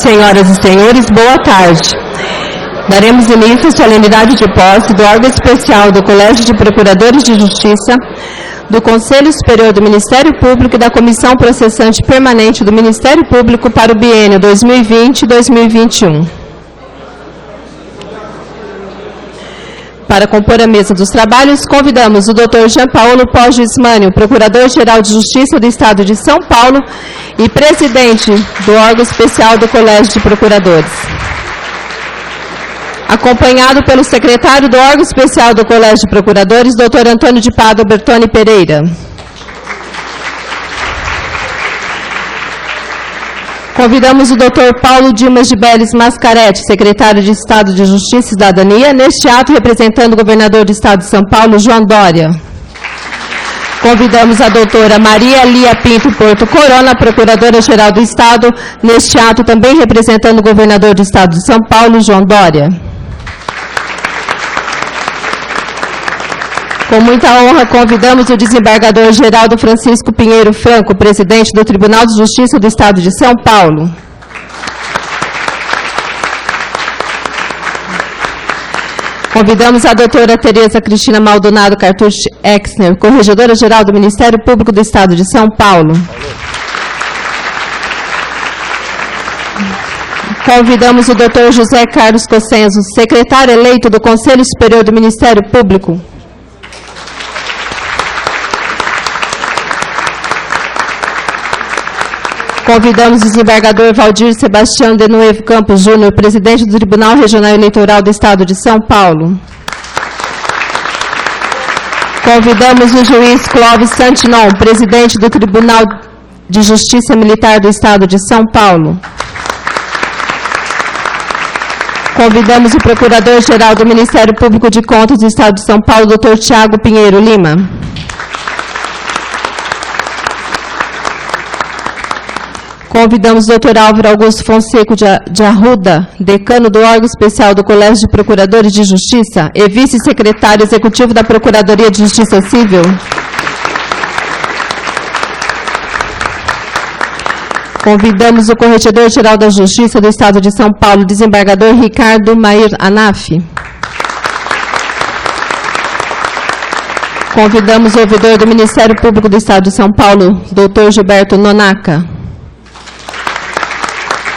Senhoras e senhores, boa tarde. Daremos início à solenidade de posse do órgão especial do Colégio de Procuradores de Justiça, do Conselho Superior do Ministério Público e da Comissão Processante Permanente do Ministério Público para o biênio 2020-2021. Para compor a mesa dos trabalhos, convidamos o Dr. Jean Paulo Poggio Ismânio, Procurador-Geral de Justiça do Estado de São Paulo e presidente do órgão especial do Colégio de Procuradores. Acompanhado pelo secretário do órgão especial do Colégio de Procuradores, Dr. Antônio de Pádua Bertoni Pereira. Convidamos o Dr. Paulo Dimas de Beles Mascaretti, secretário de Estado de Justiça e Cidadania, neste ato representando o governador do Estado de São Paulo, João Dória. Convidamos a doutora Maria Lia Pinto Porto Corona, procuradora-geral do Estado, neste ato também representando o governador do Estado de São Paulo, João Dória. Com muita honra, convidamos o desembargador Geraldo Francisco Pinheiro Franco, presidente do Tribunal de Justiça do Estado de São Paulo. Convidamos a doutora Tereza Cristina Maldonado Cartucci Exner, corregedora-geral do Ministério Público do Estado de São Paulo. Convidamos o doutor José Carlos Cossenzo, secretário eleito do Conselho Superior do Ministério Público. Convidamos o desembargador Valdir Sebastião de Nuevo Campos Júnior, presidente do Tribunal Regional Eleitoral do Estado de São Paulo. Convidamos o juiz Clóvis Santinon, presidente do Tribunal de Justiça Militar do Estado de São Paulo. Convidamos o procurador-geral do Ministério Público de Contas do Estado de São Paulo, Dr. Tiago Pinheiro Lima. Convidamos o Dr. Álvaro Augusto Fonseca de Arruda, decano do órgão especial do Colégio de Procuradores de Justiça e vice-secretário executivo da Procuradoria de Justiça Civil. Convidamos o Corregedor-Geral da Justiça do Estado de São Paulo, desembargador Ricardo Mair Anaf. Convidamos o ouvidor do Ministério Público do Estado de São Paulo, Dr. Gilberto Nonaca.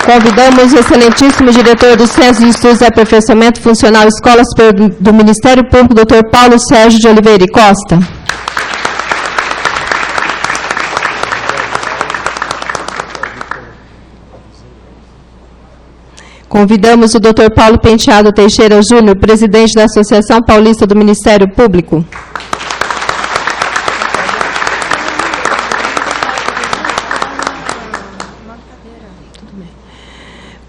Convidamos o excelentíssimo diretor do Centro de Estudos e Aperfeiçoamento Funcional Escola Superior do Ministério Público, Dr. Paulo Sérgio de Oliveira e Costa. Convidamos o Dr. Paulo Penteado Teixeira Júnior, presidente da Associação Paulista do Ministério Público.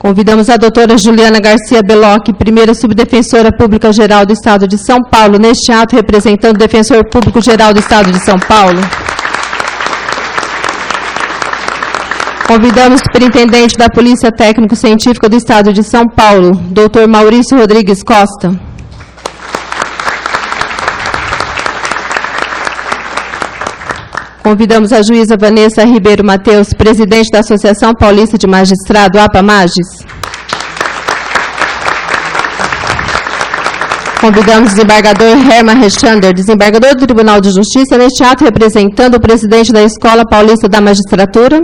Convidamos a doutora Juliana Garcia Belocchi, primeira subdefensora pública geral do Estado de São Paulo, neste ato representando o defensor público geral do Estado de São Paulo. Convidamos o superintendente da Polícia Técnico-Científica do Estado de São Paulo, doutor Maurício Rodrigues Costa. Convidamos a juíza Vanessa Ribeiro Mateus, presidente da Associação Paulista de Magistrado, APA-Magis. Convidamos o desembargador Herman Rechander, desembargador do Tribunal de Justiça, neste ato representando o presidente da Escola Paulista da Magistratura.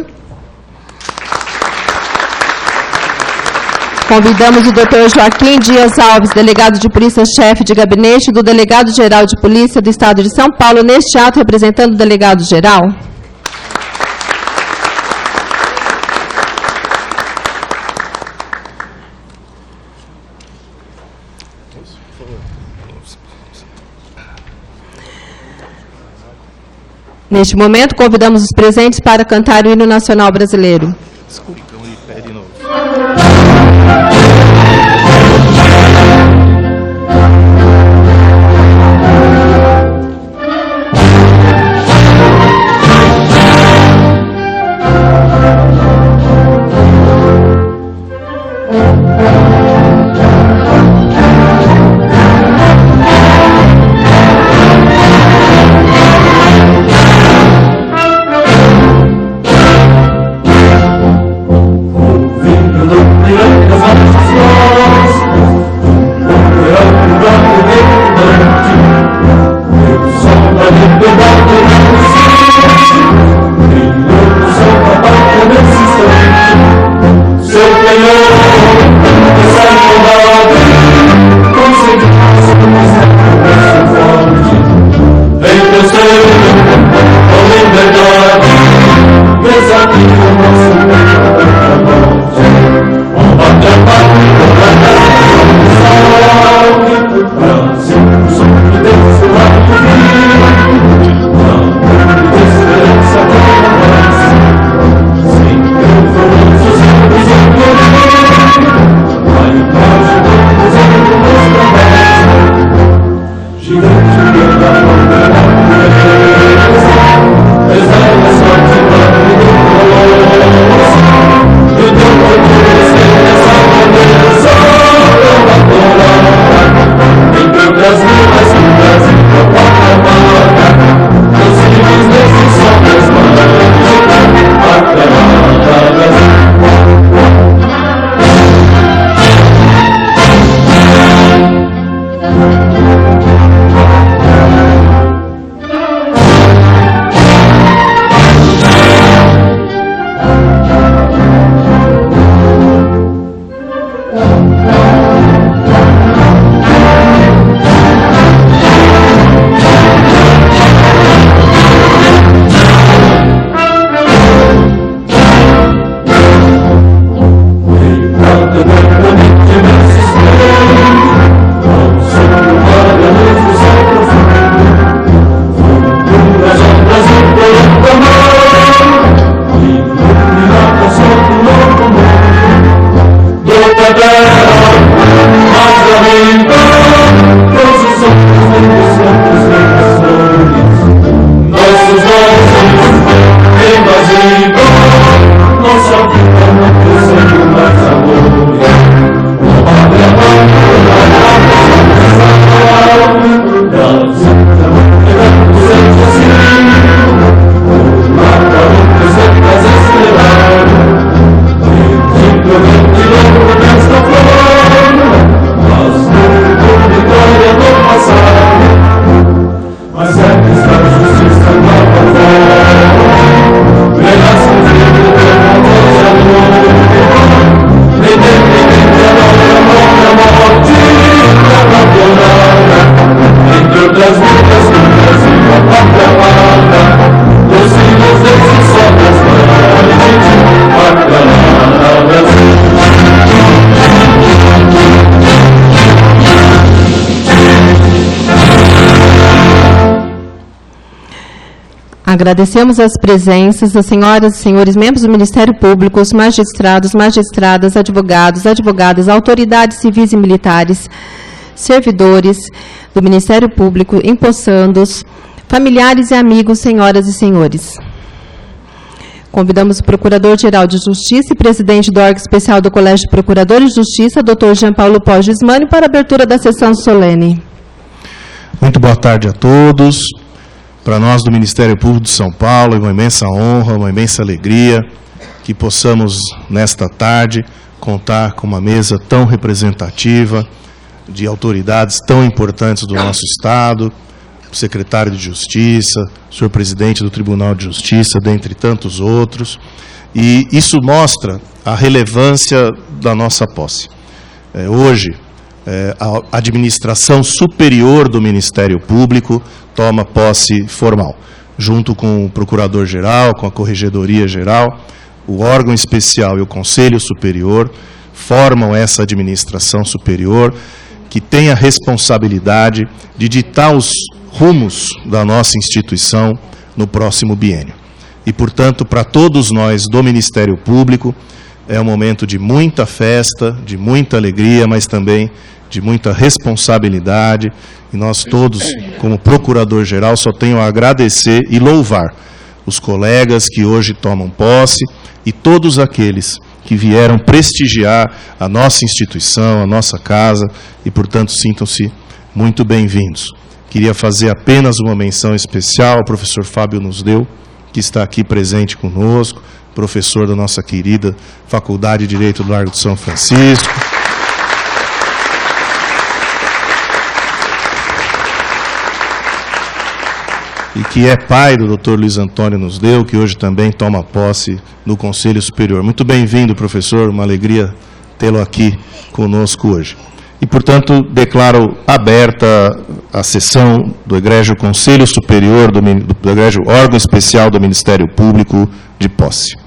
Convidamos o Dr. Joaquim Dias Alves, delegado de polícia-chefe de gabinete do Delegado-Geral de Polícia do Estado de São Paulo, neste ato representando o delegado-geral. Neste momento, convidamos os presentes para cantar o hino nacional brasileiro. Desculpa, ele pede de novo. Ouvindo Agradecemos as presenças das senhoras e senhores membros do Ministério Público, os magistrados, magistradas, advogados, advogadas, autoridades civis e militares, servidores do Ministério Público, empossandos, familiares e amigos, senhoras e senhores. Convidamos o Procurador-Geral de Justiça e presidente do órgão especial do Colégio de Procuradores de Justiça, Dr. Jean Paulo Pó Gismani, para a abertura da sessão solene. Muito boa tarde a todos. Para nós do Ministério Público de São Paulo, é uma imensa honra, uma imensa alegria que possamos, nesta tarde, contar com uma mesa tão representativa de autoridades tão importantes do nosso Estado, o secretário de Justiça, o senhor presidente do Tribunal de Justiça, dentre tantos outros. E isso mostra a relevância da nossa posse. Hoje, a administração superior do Ministério Público toma posse formal, junto com o Procurador-Geral, com a Corregedoria-Geral, o órgão especial e o Conselho Superior formam essa administração superior que tem a responsabilidade de ditar os rumos da nossa instituição no próximo biênio. E, portanto, para todos nós do Ministério Público, é um momento de muita festa, de muita alegria, mas também de muita responsabilidade, e nós todos, como Procurador-Geral, só tenho a agradecer e louvar os colegas que hoje tomam posse e todos aqueles que vieram prestigiar a nossa instituição, a nossa casa, e, portanto, sintam-se muito bem-vindos. Queria fazer apenas uma menção especial ao professor Fábio Nusdeu, que está aqui presente conosco, professor da nossa querida Faculdade de Direito do Largo de São Francisco. E que é pai do Dr. Luiz Antônio Nusdeu, que hoje também toma posse no Conselho Superior. Muito bem-vindo, professor, uma alegria tê-lo aqui conosco hoje. E, portanto, declaro aberta a sessão do Egrégio Conselho Superior, do Egrégio Órgão Especial do Ministério Público de posse.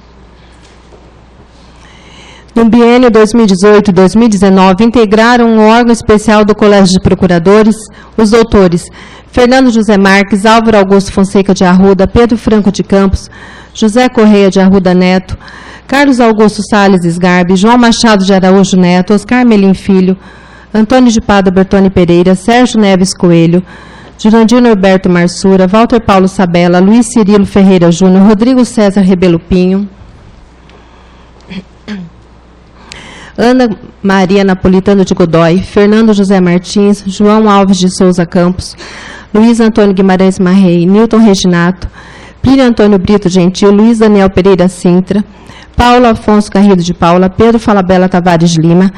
No biênio 2018-2019, integraram o órgão especial do Colégio de Procuradores os doutores Fernando José Marques, Álvaro Augusto Fonseca de Arruda, Pedro Franco de Campos, José Correia de Arruda Neto, Carlos Augusto Salles Sgarbi, João Machado de Araújo Neto, Oscar Melim Filho, Antônio de Pada Bertoni Pereira, Sérgio Neves Coelho, Jurandir Norberto Marsura, Walter Paulo Sabella, Luiz Cirilo Ferreira Júnior, Rodrigo César Rebelo Pinho, Ana Maria Napolitano de Godoy, Fernando José Martins, João Alves de Souza Campos, Luiz Antônio Guimarães Marrei, Nilton Reginato, Plínio Antônio Brito Gentil, Luiz Daniel Pereira Sintra, Paulo Afonso Garrido de Paula, Pedro Falabella Tavares de Lima,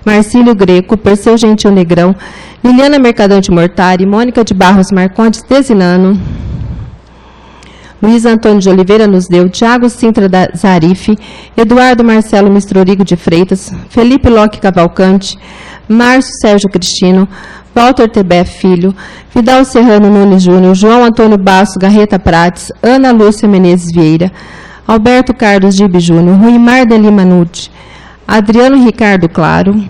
Marcílio Greco, Perseu Gentil Negrão, Liliana Mercadante Mortari, Mônica de Barros Marcondes Desinano, Luiz Antônio de Oliveira Nusdeu, Tiago Sintra da Zarife, Eduardo Marcelo Mistrorigo de Freitas, Felipe Locke Cavalcante, Márcio Sérgio Cristino, Walter Tebé Filho, Vidal Serrano Nunes Júnior, João Antônio Basso Garreta Prates, Ana Lúcia Menezes Vieira, Alberto Carlos Gibe Júnior, Ruimar de Lima Nude, Adriano Ricardo Claro,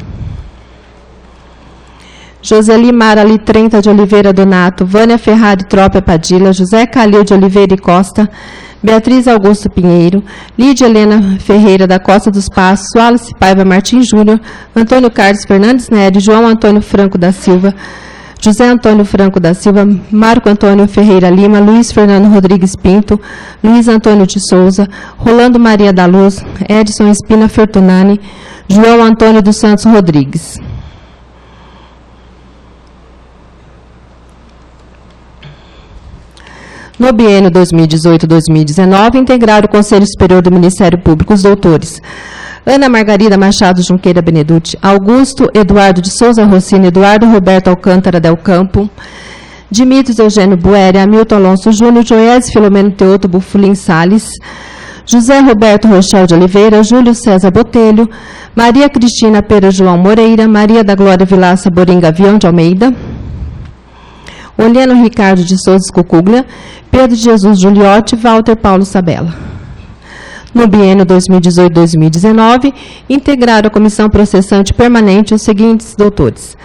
Joseli Marali Trenta de Oliveira Donato, Vânia Ferrari Trópia Padilha, José Calil de Oliveira e Costa, Beatriz Augusto Pinheiro, Lídia Helena Ferreira da Costa dos Passos, Wallace Paiva Martins Júnior, Antônio Carlos Fernandes Nery, João Antônio Franco da Silva, José Antônio Franco da Silva, Marco Antônio Ferreira Lima, Luiz Fernando Rodrigues Pinto, Luiz Antônio de Souza, Rolando Maria da Luz, Edson Espina Fertunani, João Antônio dos Santos Rodrigues. No biênio 2018-2019, integraram o Conselho Superior do Ministério Público os doutores Ana Margarida Machado Junqueira Benedutti, Augusto Eduardo de Souza Rossini, Eduardo Roberto Alcântara Del Campo, Dimitrios Eugênio Bueri, Hamilton Alonso Júnior, Joiés Filomeno Teoto Bufulim Salles, José Roberto Rochel de Oliveira, Júlio César Botelho, Maria Cristina Pera João Moreira, Maria da Glória Vilaça Boringa Avião de Almeida, Oliano Ricardo de Souza Cucuglia, Pedro de Jesus Juliotti, Walter Paulo Sabella. No biênio 2018-2019, integraram a Comissão Processante Permanente os seguintes doutores: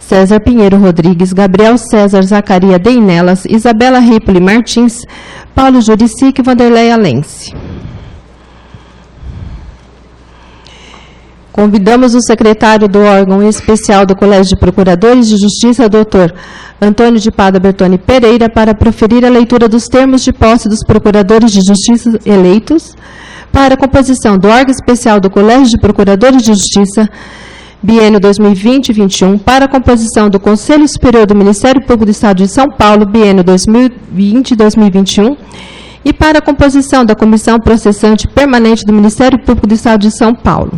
César Pinheiro Rodrigues, Gabriel César Zacaria Deinelas, Isabela Ripoli Martins, Paulo Juricic e Vanderlei Alense. Convidamos o secretário do órgão especial do Colégio de Procuradores de Justiça, doutor Antônio de Pada Bertoni Pereira, para proferir a leitura dos termos de posse dos procuradores de justiça eleitos para a composição do órgão especial do Colégio de Procuradores de Justiça, biênio 2020-21, para a composição do Conselho Superior do Ministério Público do Estado de São Paulo, biênio 2020-2021, e para a composição da Comissão Processante Permanente do Ministério Público do Estado de São Paulo.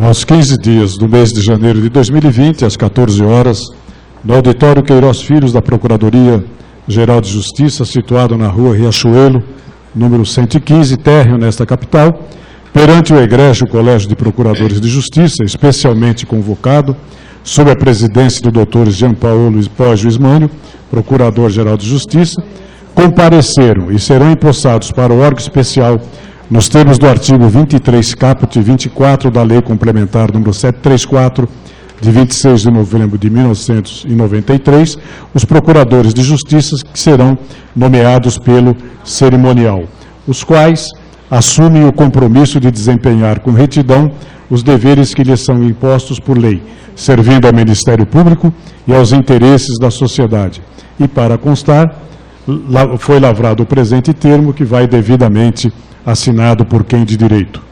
Aos 15 dias do mês de janeiro de 2020, às 14 horas, no auditório Queiroz Filhos da Procuradoria-Geral de Justiça, situado na rua Riachuelo, número 115, térreo nesta capital, perante o egrégio Colégio de Procuradores de Justiça, especialmente convocado, sob a presidência do Dr. Jean Paulo Poggio Ismânio, Procurador-Geral de Justiça, compareceram e serão empossados para o órgão especial nos termos do artigo 23, caput 24 da Lei Complementar número 734, de 26 de novembro de 1993, os procuradores de justiça que serão nomeados pelo cerimonial, os quais assumem o compromisso de desempenhar com retidão os deveres que lhes são impostos por lei, servindo ao Ministério Público e aos interesses da sociedade. E, para constar, foi lavrado o presente termo, que vai devidamente assinado por quem de direito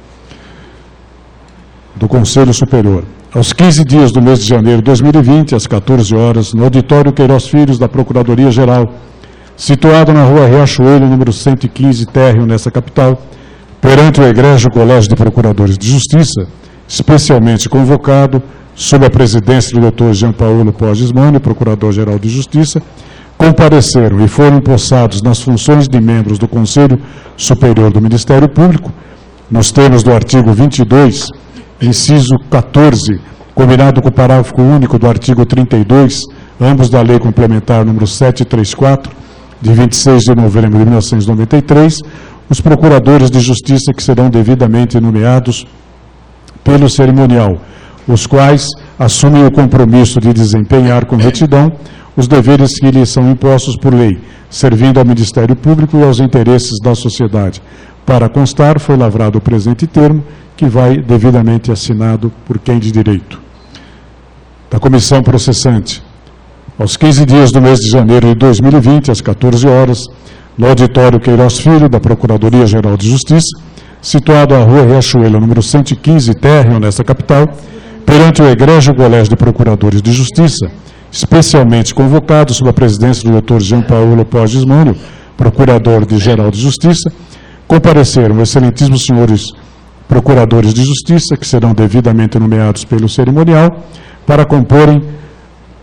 do Conselho Superior. Aos 15 dias do mês de janeiro de 2020, às 14 horas, no auditório Queiroz Filhos da Procuradoria-Geral, situado na rua Riachuelo, número 115, térreo nessa capital, perante o egrégio Colégio de Procuradores de Justiça, especialmente convocado, sob a presidência do Dr. Jean Paulo Poggio Ismânio, Procurador-Geral de Justiça, compareceram e foram empossados nas funções de membros do Conselho Superior do Ministério Público, nos termos do artigo 22, inciso 14, combinado com o parágrafo único do artigo 32, ambos da Lei Complementar número 734, de 26 de novembro de 1993, os procuradores de justiça que serão devidamente nomeados pelo cerimonial, os quais assumem o compromisso de desempenhar com retidão os deveres que lhes são impostos por lei, servindo ao Ministério Público e aos interesses da sociedade. Para constar, foi lavrado o presente termo, que vai devidamente assinado por quem de direito. Da Comissão Processante, aos 15 dias do mês de janeiro de 2020, às 14 horas, no auditório Queiroz Filho, da Procuradoria-Geral de Justiça, situado à rua Riachuelo, número 115, térreo nesta capital, perante o egrégio Colégio de Procuradores de Justiça, especialmente convocado sob a presidência do Dr. Jean Paulo Poggio Ismânio, Procurador-Geral de Justiça, compareceram excelentíssimos senhores procuradores de justiça, que serão devidamente nomeados pelo cerimonial, para comporem,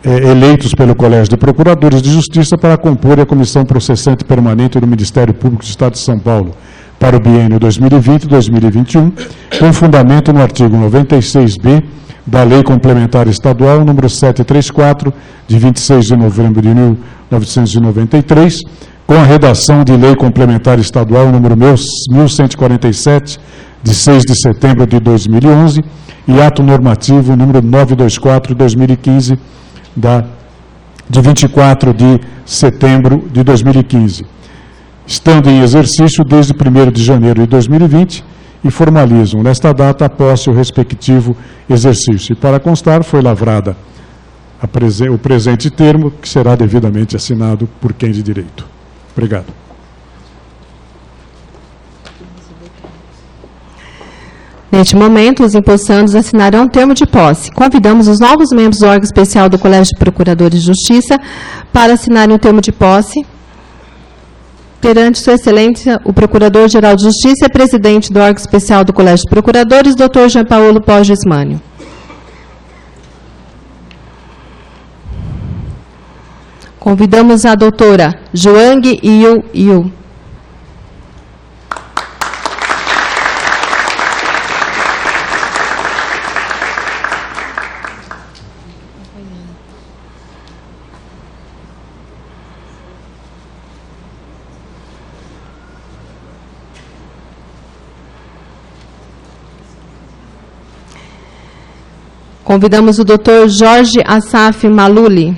eleitos pelo Colégio de Procuradores de Justiça, para compor a Comissão Processante Permanente do Ministério Público do Estado de São Paulo, para o biênio 2020-2021, com fundamento no artigo 96b da Lei Complementar Estadual número 734, de 26 de novembro de 1993, com a redação de Lei Complementar Estadual número 1147, de 6 de setembro de 2011, e ato normativo número 924 de 2015, de 24 de setembro de 2015, estando em exercício desde 1º de janeiro de 2020, e formalizam nesta data a posse o respectivo exercício. E, para constar, foi lavrada o presente termo, que será devidamente assinado por quem de direito. Obrigado. Neste momento, os empossandos assinarão o termo de posse. Convidamos os novos membros do órgão especial do Colégio de Procuradores de Justiça para assinarem o termo de posse. Perante Sua Excelência, o Procurador-Geral de Justiça e presidente do órgão especial do Colégio de Procuradores, Dr. Jean Paulo Poggio Ismânio. Convidamos a doutora Joang Yu. Convidamos o Dr. Jorge Assaf Maluli.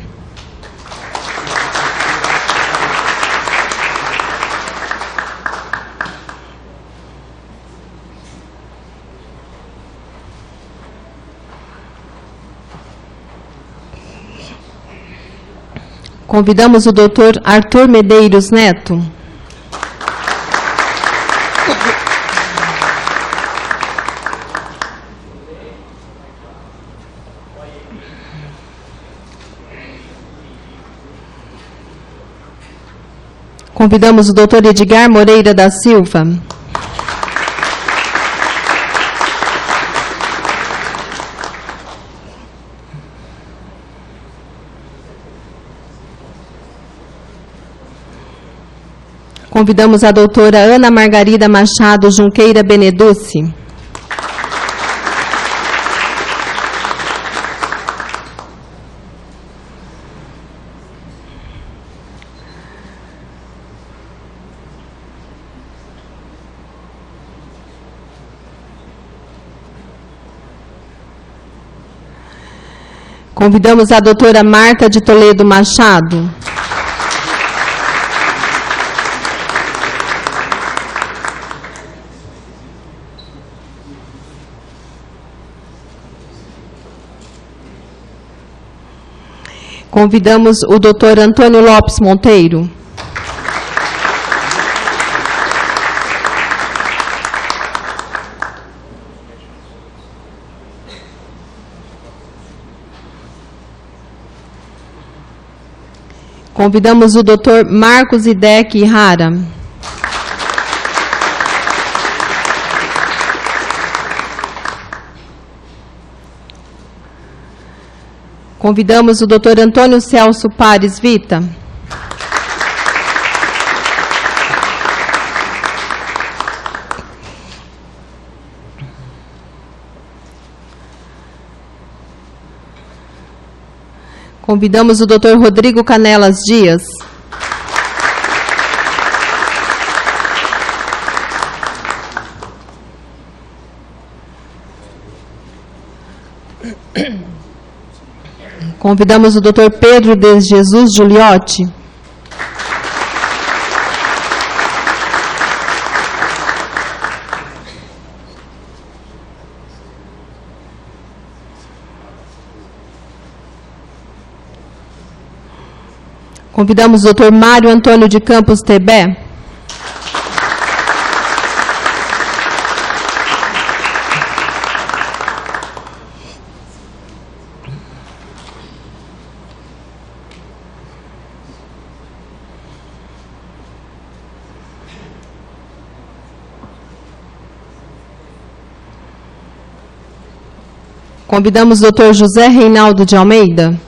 Convidamos o Dr. Arthur Medeiros Neto. Convidamos o Dr. Edgar Moreira da Silva. Convidamos a doutora Ana Margarida Machado Junqueira Beneducci. Convidamos a doutora Marta de Toledo Machado. Convidamos o Dr. Antônio Lopes Monteiro. Convidamos o Dr. Marcos Idec Rara. Convidamos o Dr. Antônio Celso Pares Vita. Convidamos o Dr. Rodrigo Canelas Dias. Convidamos o Dr. Pedro de Jesus Giuliotti. Convidamos o Dr. Mário Antônio de Campos Tebé. Convidamos o Dr. José Reinaldo de Almeida.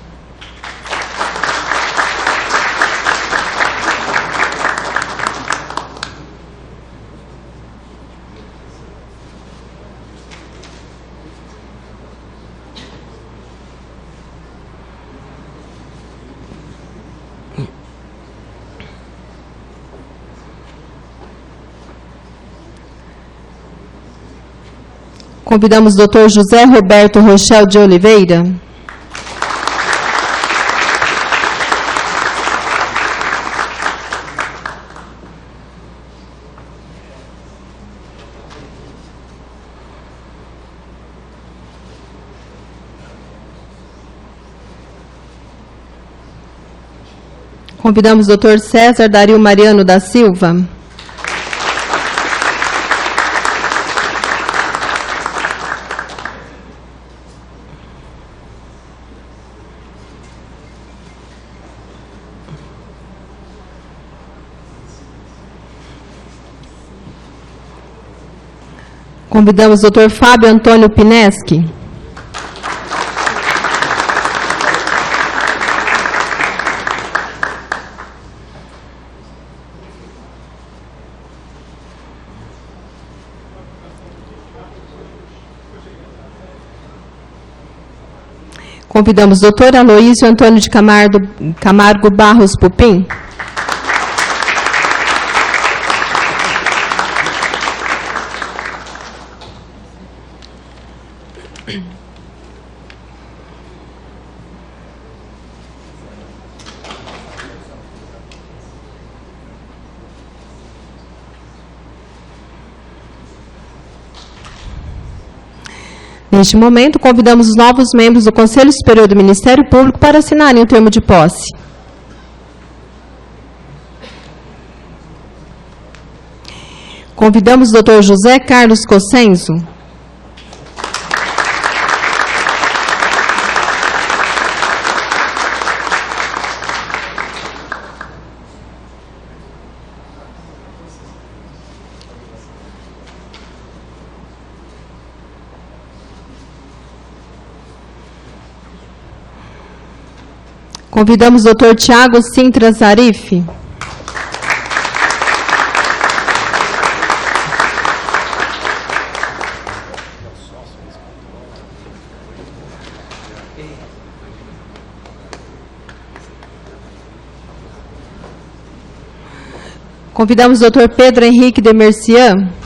Convidamos o Dr. José Roberto Rochel de Oliveira. Convidamos o Dr. César Dario Mariano da Silva. Convidamos o Dr. Fábio Antônio Pineschi. Convidamos o Dr. Aloísio Antônio de Camargo Barros Pupim. Neste momento, convidamos os novos membros do Conselho Superior do Ministério Público para assinarem o termo de posse. Convidamos o Dr. José Carlos Cossenzo. Convidamos o Dr. Tiago Sintra Zarif. Convidamos o Dr. Pedro Henrique de Mercian.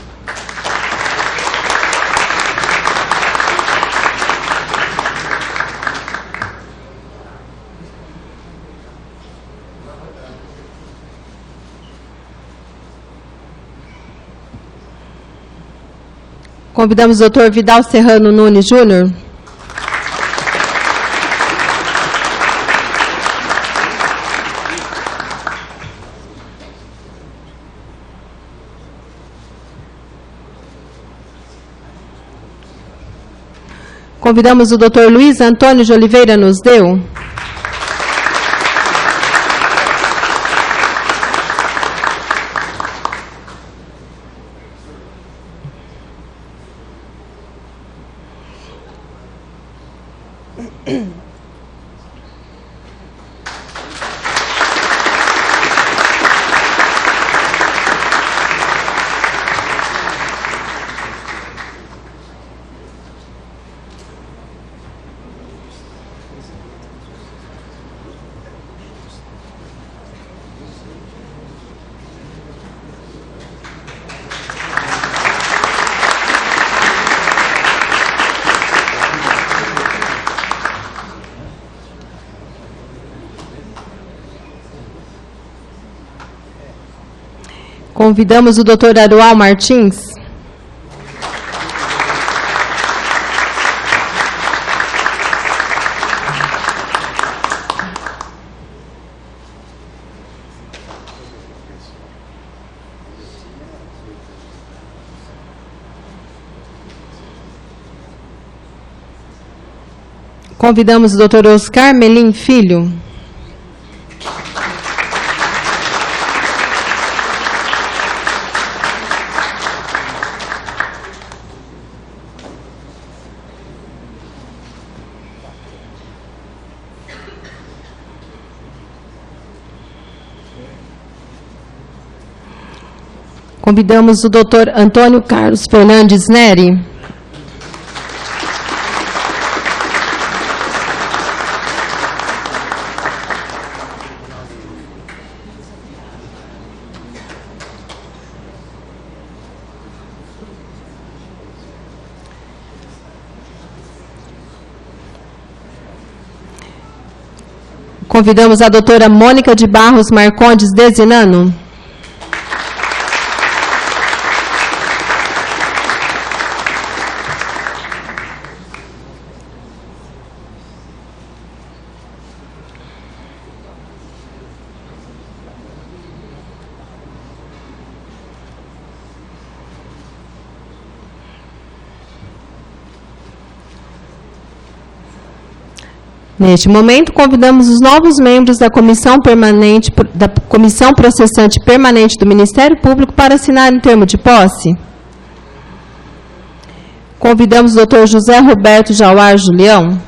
Convidamos o Dr. Vidal Serrano Nunes Júnior. Convidamos o Dr. Luiz Antônio de Oliveira Nosdeu. Convidamos o Dr. Arual Martins. Convidamos o Dr. Oscar Melim Filho. Convidamos o Dr. Antônio Carlos Fernandes Neri. Convidamos a doutora Mônica de Barros Marcondes Desinano. Neste momento, convidamos os novos membros da Comissão Permanente, da Comissão Processante Permanente do Ministério Público para assinarem o termo de posse. Convidamos o Dr. José Roberto Jauar Julião.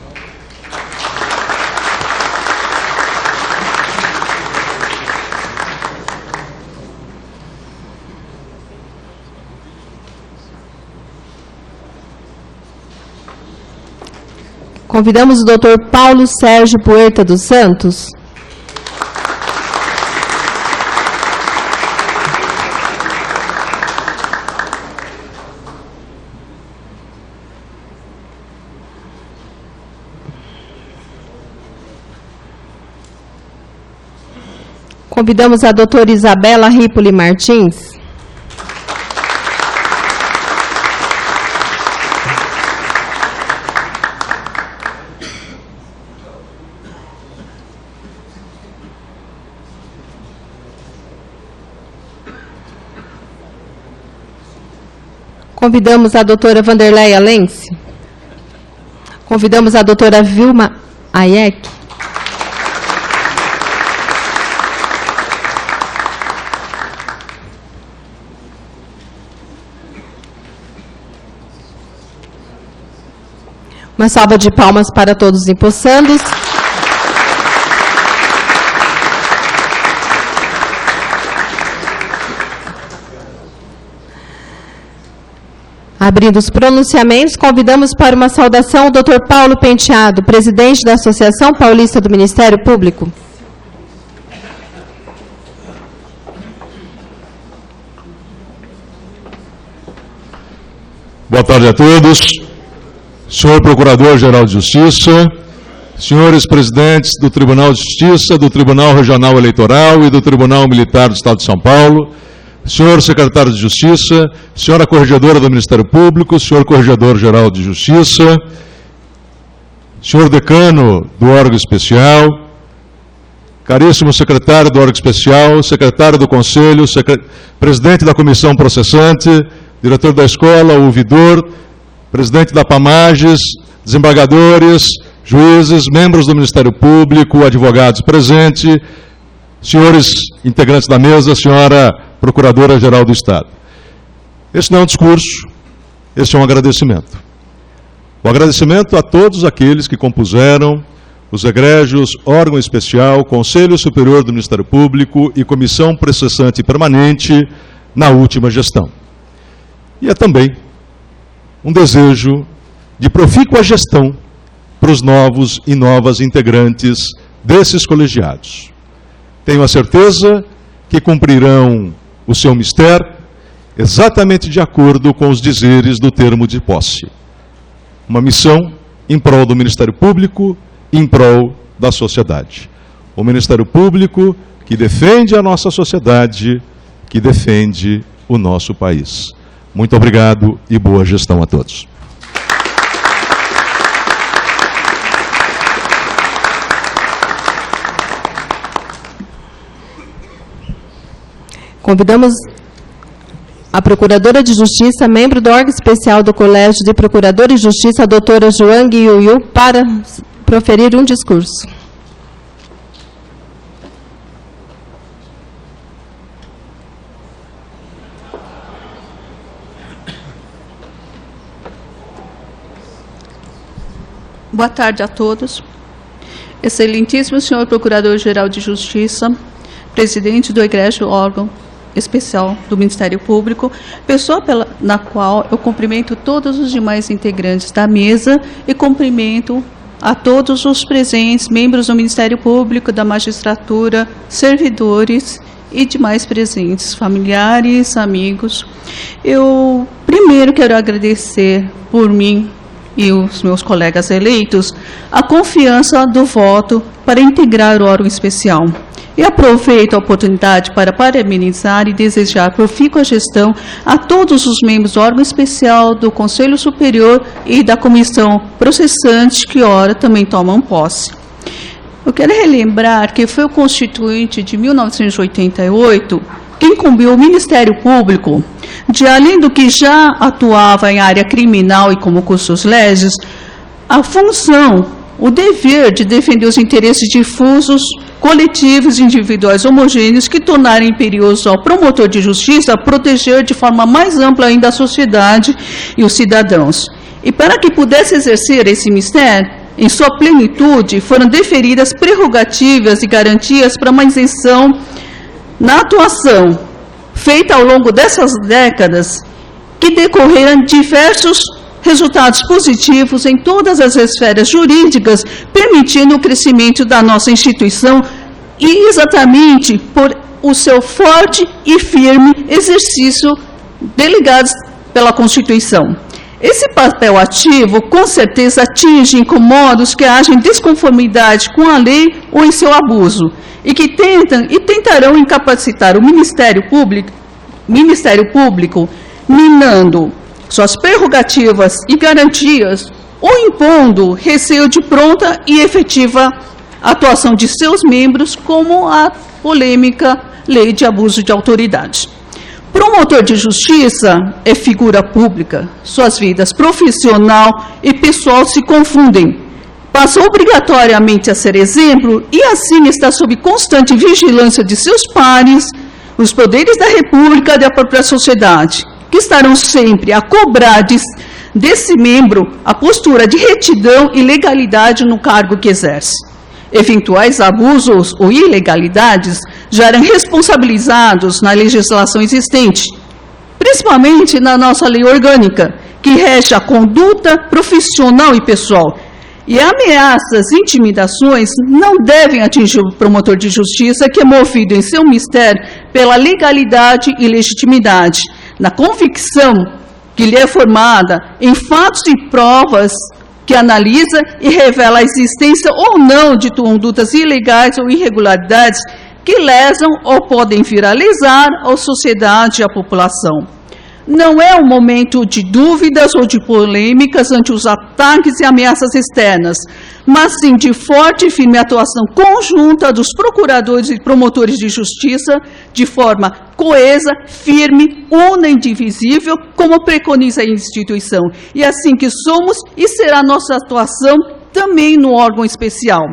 Convidamos o Dr. Paulo Sérgio Puerta dos Santos. Convidamos a doutora Isabela Ripoli Martins. Convidamos a doutora Vanderleia Lense. Convidamos a doutora Vilma Hayek. Uma salva de palmas para todos os empossandos. Abrindo os pronunciamentos, convidamos para uma saudação o Dr. Paulo Penteado, presidente da Associação Paulista do Ministério Público. Boa tarde a todos. Senhor Procurador-Geral de Justiça, senhores presidentes do Tribunal de Justiça, do Tribunal Regional Eleitoral e do Tribunal Militar do Estado de São Paulo, senhor secretário de Justiça, senhora Corregedora do Ministério Público, senhor Corregedor-Geral de Justiça, senhor Decano do órgão especial, caríssimo secretário do órgão especial, secretário do Conselho, presidente da Comissão Processante, diretor da Escola, ouvidor, presidente da PAMAGES, desembargadores, juízes, membros do Ministério Público, advogados presentes, senhores integrantes da mesa, senhora Procuradora-Geral do Estado. Esse não é um discurso, esse é um agradecimento. O agradecimento a todos aqueles que compuseram os egrégios, órgão especial, Conselho Superior do Ministério Público e Comissão Processante Permanente na última gestão. E é também um desejo de profícua gestão para os novos e novas integrantes desses colegiados. Tenho a certeza que cumprirão o seu mistério exatamente de acordo com os dizeres do termo de posse. Uma missão em prol do Ministério Público, em prol da sociedade. O Ministério Público que defende a nossa sociedade, que defende o nosso país. Muito obrigado e boa gestão a todos. Convidamos a Procuradora de Justiça, membro do órgão especial do Colégio de Procuradores de Justiça, a doutora Joang Yuyu, para proferir um discurso. Boa tarde a todos. Excelentíssimo senhor Procurador-Geral de Justiça, presidente do egrégio órgão especial do Ministério Público, pessoa na qual eu cumprimento todos os demais integrantes da mesa e cumprimento a todos os presentes, membros do Ministério Público, da magistratura, servidores e demais presentes, familiares, amigos. Eu primeiro quero agradecer por mim e os meus colegas eleitos a confiança do voto para integrar o órgão especial. E aproveito a oportunidade para parabenizar e desejar profícua gestão a todos os membros do órgão especial, do Conselho Superior e da Comissão Processante, que ora também tomam posse. Eu quero relembrar que foi o Constituinte de 1988 que incumbiu o Ministério Público de, além do que já atuava em área criminal e como cursus legis, a função, o dever de defender os interesses difusos, coletivos e individuais homogêneos que tornarem imperioso ao promotor de justiça proteger de forma mais ampla ainda a sociedade e os cidadãos. E para que pudesse exercer esse mistério, em sua plenitude, foram deferidas prerrogativas e garantias para uma isenção na atuação feita ao longo dessas décadas, que decorreram diversos resultados positivos em todas as esferas jurídicas, permitindo o crescimento da nossa instituição e exatamente por o seu forte e firme exercício delegado pela Constituição. Esse papel ativo, com certeza, atinge incomodos que agem em desconformidade com a lei ou em seu abuso, e que tentam e tentarão incapacitar o Ministério Público, minando suas prerrogativas e garantias, ou impondo receio de pronta e efetiva atuação de seus membros, como a polêmica Lei de Abuso de Autoridade. Promotor de justiça é figura pública. Suas vidas profissional e pessoal se confundem. Passa obrigatoriamente a ser exemplo e assim está sob constante vigilância de seus pares, os poderes da República e da própria sociedade, que estarão sempre a cobrar desse membro a postura de retidão e legalidade no cargo que exerce. Eventuais abusos ou ilegalidades já eram responsabilizados na legislação existente, principalmente na nossa lei orgânica, que rege a conduta profissional e pessoal. E ameaças e intimidações não devem atingir o promotor de justiça, que é movido em seu mistério pela legalidade e legitimidade, na convicção que lhe é formada em fatos e provas que analisa e revela a existência ou não de condutas ilegais ou irregularidades que lesam ou podem vir a lesar a sociedade e a população. Não é um momento de dúvidas ou de polêmicas ante os ataques e ameaças externas, mas sim de forte e firme atuação conjunta dos procuradores e promotores de justiça, de forma coesa, firme, una e indivisível, como preconiza a instituição. E assim que somos e será nossa atuação também no órgão especial.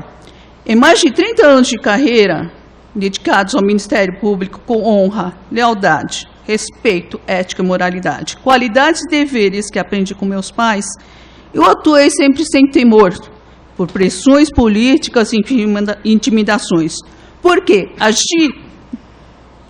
Em mais de 30 anos de carreira, dedicados ao Ministério Público com honra, lealdade, respeito, ética e moralidade, qualidades e deveres que aprendi com meus pais, eu atuei sempre sem temor por pressões políticas e intimidações. Porque agi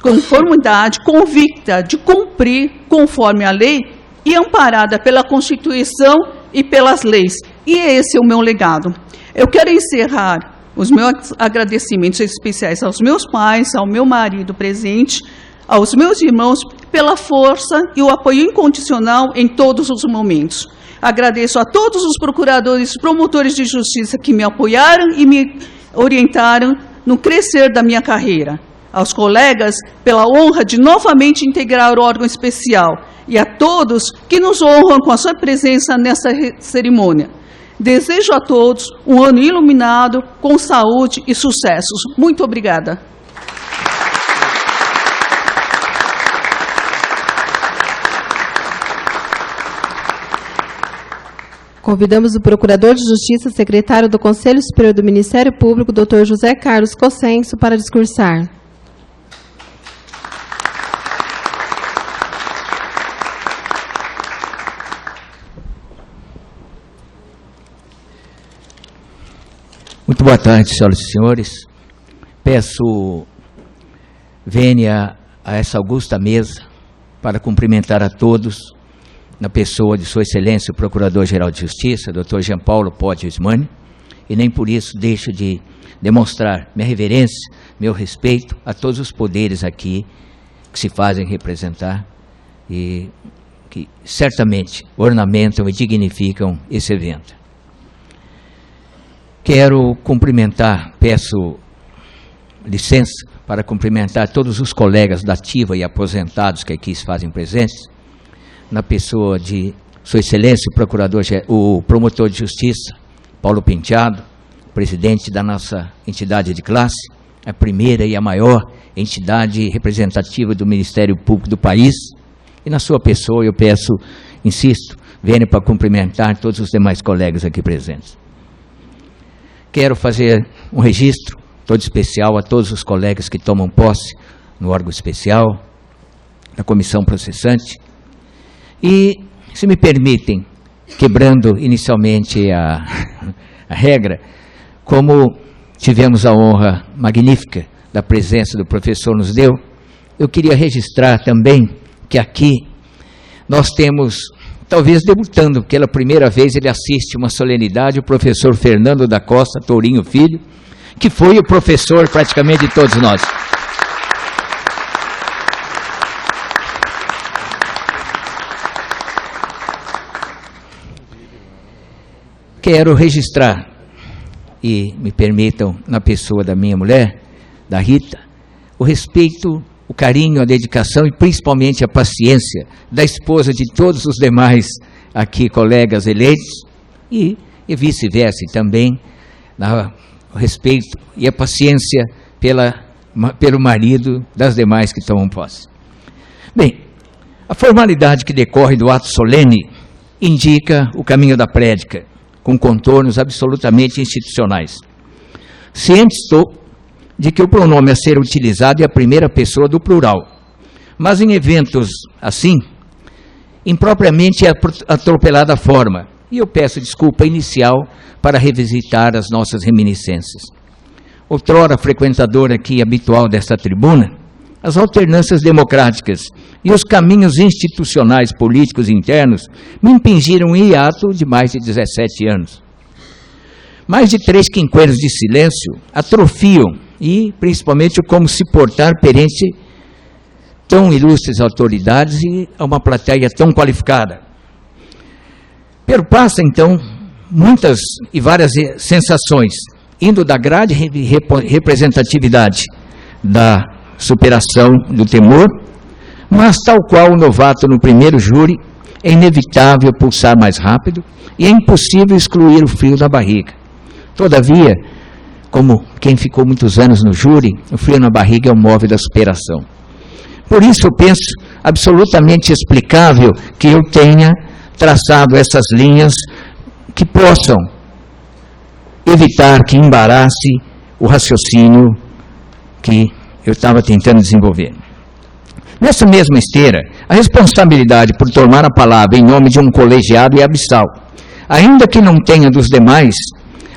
com conformidade, convicta de cumprir conforme a lei e amparada pela Constituição e pelas leis. E esse é o meu legado. Eu quero encerrar os meus agradecimentos especiais aos meus pais, ao meu marido presente, aos meus irmãos, pela força e o apoio incondicional em todos os momentos. Agradeço a todos os procuradores e promotores de justiça que me apoiaram e me orientaram no crescer da minha carreira. Aos colegas, pela honra de novamente integrar o órgão especial. E a todos que nos honram com a sua presença nessa cerimônia. Desejo a todos um ano iluminado, com saúde e sucessos. Muito obrigada. Convidamos o Procurador de Justiça, secretário do Conselho Superior do Ministério Público, Dr. José Carlos Cossenso, para discursar. Muito boa tarde, senhoras e senhores. Peço vênia a essa augusta mesa para cumprimentar a todos, na pessoa de Sua Excelência, o Procurador-Geral de Justiça, Dr. Jean Paulo Podio Ismani, e nem por isso deixo de demonstrar minha reverência, meu respeito a todos os poderes aqui que se fazem representar e que certamente ornamentam e dignificam esse evento. Quero cumprimentar, peço licença para cumprimentar todos os colegas da ativa e aposentados que aqui se fazem presentes, na pessoa de Sua Excelência, o Promotor de Justiça, Paulo Penteado, presidente da nossa entidade de classe, a primeira e a maior entidade representativa do Ministério Público do país, e na sua pessoa eu peço, insisto, venho para cumprimentar todos os demais colegas aqui presentes. Quero fazer um registro todo especial a todos os colegas que tomam posse no órgão especial, na comissão processante, e, se me permitem, quebrando inicialmente a regra, como tivemos a honra magnífica da presença do professor nos deu, eu queria registrar também que aqui nós temos, talvez debutando, pela primeira vez ele assiste uma solenidade, o professor Fernando da Costa Tourinho Filho, que foi o professor praticamente de todos nós. Quero registrar, e me permitam, na pessoa da minha mulher, da Rita, o respeito, o carinho, a dedicação e principalmente a paciência da esposa de todos os demais aqui colegas eleitos e vice-versa, e também o respeito e a paciência pelo marido das demais que tomam posse. Bem, a formalidade que decorre do ato solene indica o caminho da prédica, com contornos absolutamente institucionais. Ciente estou de que o pronome a ser utilizado é a primeira pessoa do plural, mas em eventos assim, impropriamente é atropelada a forma, e eu peço desculpa inicial para revisitar as nossas reminiscências. Outrora frequentador aqui habitual desta tribuna, as alternâncias democráticas e os caminhos institucionais políticos internos me impingiram um hiato de mais de 17 anos. Mais de 3 quinquênios de silêncio atrofiam e, principalmente, como se portar perante tão ilustres autoridades e a uma plateia tão qualificada. Perpassa, então, muitas e várias sensações, indo da grande representatividade da superação do temor, mas tal qual o novato no primeiro júri, é inevitável pulsar mais rápido e é impossível excluir o frio da barriga. Todavia, como quem ficou muitos anos no júri, o frio na barriga é o móvel da superação. Por isso eu penso absolutamente explicável que eu tenha traçado essas linhas que possam evitar que embarace o raciocínio que eu estava tentando desenvolver. Nessa mesma esteira, a responsabilidade por tomar a palavra em nome de um colegiado é abissal, ainda que não tenha dos demais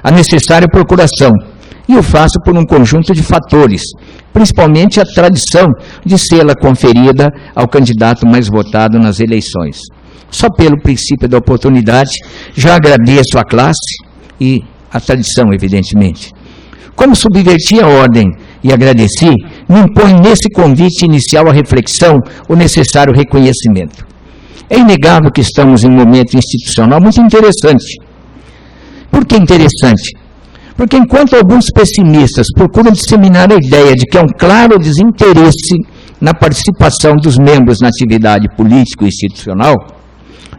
a necessária procuração, e o faço por um conjunto de fatores, principalmente a tradição de sê-la conferida ao candidato mais votado nas eleições. Só pelo princípio da oportunidade, já agradeço à classe e à tradição, evidentemente. Como subverti a ordem e agradeci, me impõe nesse convite inicial à reflexão o necessário reconhecimento. É inegável que estamos em um momento institucional muito interessante. Por que interessante? Porque enquanto alguns pessimistas procuram disseminar a ideia de que há um claro desinteresse na participação dos membros na atividade político-institucional,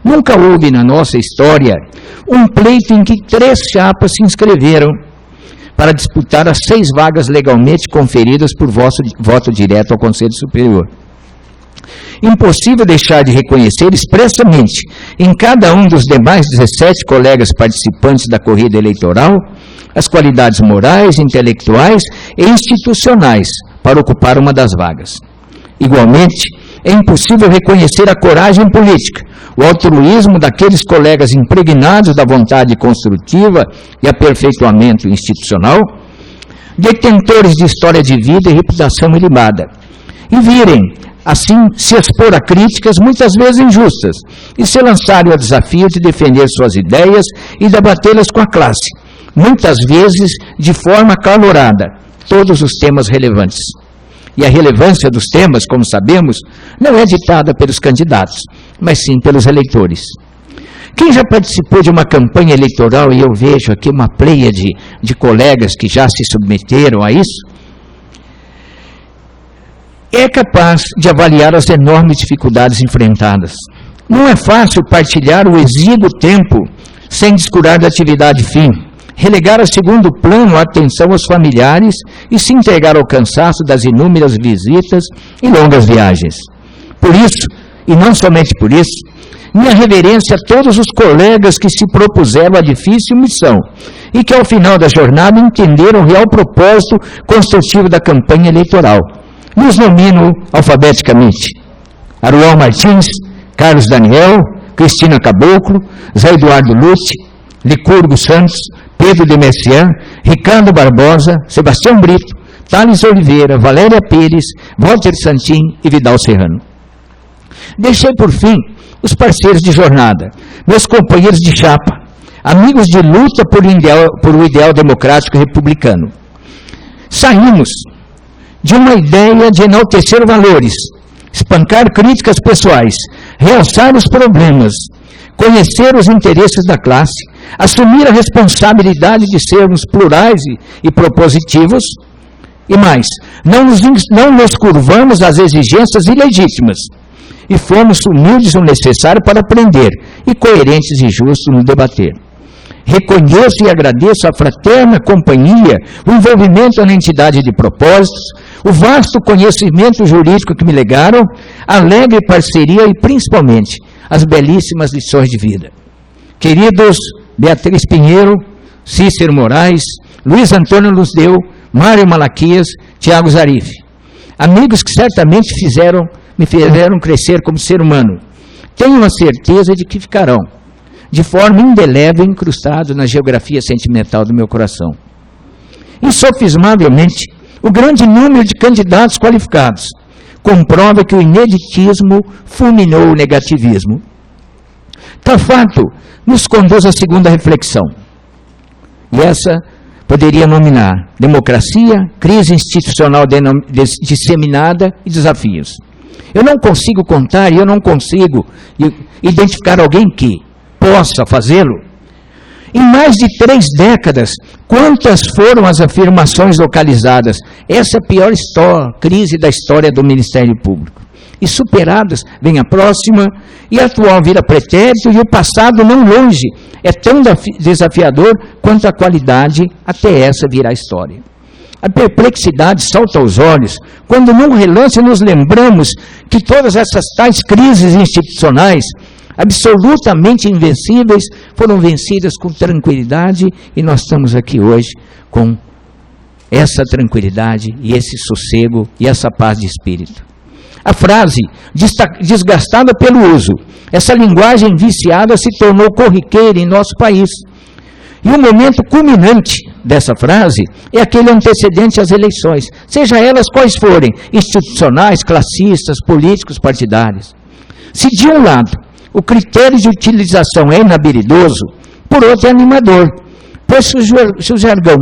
nunca houve na nossa história um pleito em que 3 chapas se inscreveram para disputar as 6 vagas legalmente conferidas por voto direto ao Conselho Superior. Impossível deixar de reconhecer expressamente em cada um dos demais 17 colegas participantes da corrida eleitoral as qualidades morais, intelectuais e institucionais para ocupar uma das vagas. Igualmente, é impossível reconhecer a coragem política, o altruísmo daqueles colegas impregnados da vontade construtiva e aperfeiçoamento institucional, detentores de história de vida e reputação ilibada, e virem, assim, se expor a críticas muitas vezes injustas, e se lançarem ao desafio de defender suas ideias e debatê-las com a classe, muitas vezes de forma acalorada, todos os temas relevantes. E a relevância dos temas, como sabemos, não é ditada pelos candidatos, mas sim pelos eleitores. Quem já participou de uma campanha eleitoral, e eu vejo aqui uma pleia de colegas que já se submeteram a isso, é capaz de avaliar as enormes dificuldades enfrentadas. Não é fácil partilhar o exíguo tempo sem descurar da atividade fim, relegar a segundo plano a atenção aos familiares e se entregar ao cansaço das inúmeras visitas e longas viagens. Por isso, e não somente por isso, minha reverência a todos os colegas que se propuseram a difícil missão e que ao final da jornada entenderam o real propósito construtivo da campanha eleitoral. Nos nomino alfabeticamente: Aruel Martins, Carlos Daniel, Cristina Caboclo, Zé Eduardo Lúcia, Licurgo Santos, Pedro de Messian, Ricardo Barbosa, Sebastião Brito, Thales Oliveira, Valéria Pires, Walter Santin e Vidal Serrano. Deixei por fim os parceiros de jornada, meus companheiros de chapa, amigos de luta por um ideal democrático e republicano. Saímos de uma ideia de enaltecer valores, espancar críticas pessoais, realçar os problemas, conhecer os interesses da classe, assumir a responsabilidade de sermos plurais e propositivos, e mais, não nos curvamos às exigências ilegítimas, e fomos humildes o necessário para aprender, e coerentes e justos no debater. Reconheço e agradeço a fraterna companhia, o envolvimento na entidade de propósitos, o vasto conhecimento jurídico que me legaram, a alegre parceria e, principalmente, as belíssimas lições de vida. Queridos Beatriz Pinheiro, Cícero Moraes, Luiz Antônio Luzdeu, Mário Malaquias, Tiago Zarif, amigos que certamente me fizeram crescer como ser humano, tenho a certeza de que ficarão, de forma indelével, incrustados na geografia sentimental do meu coração. Insofismavelmente, o grande número de candidatos qualificados comprova que o ineditismo fulminou o negativismo. Tal fato nos conduz à segunda reflexão, e essa poderia nominar democracia, crise institucional disseminada e desafios. Eu não consigo contar e eu não consigo identificar alguém que possa fazê-lo. Em mais de 3 décadas, quantas foram as afirmações localizadas? Essa é a pior crise da história do Ministério Público. E superadas, vem a próxima, e a atual vira pretérito, e o passado não longe. É tão desafiador quanto a qualidade, até essa virar história. A perplexidade salta aos olhos quando num relance nos lembramos que todas essas tais crises institucionais, absolutamente invencíveis, foram vencidas com tranquilidade, e nós estamos aqui hoje com essa tranquilidade e esse sossego e essa paz de espírito. A frase, desgastada pelo uso, essa linguagem viciada se tornou corriqueira em nosso país. E o momento culminante dessa frase é aquele antecedente às eleições, seja elas quais forem, institucionais, classistas, políticos, partidários. Se de um lado o critério de utilização é inabilidoso, por outro é animador, pois se o jargão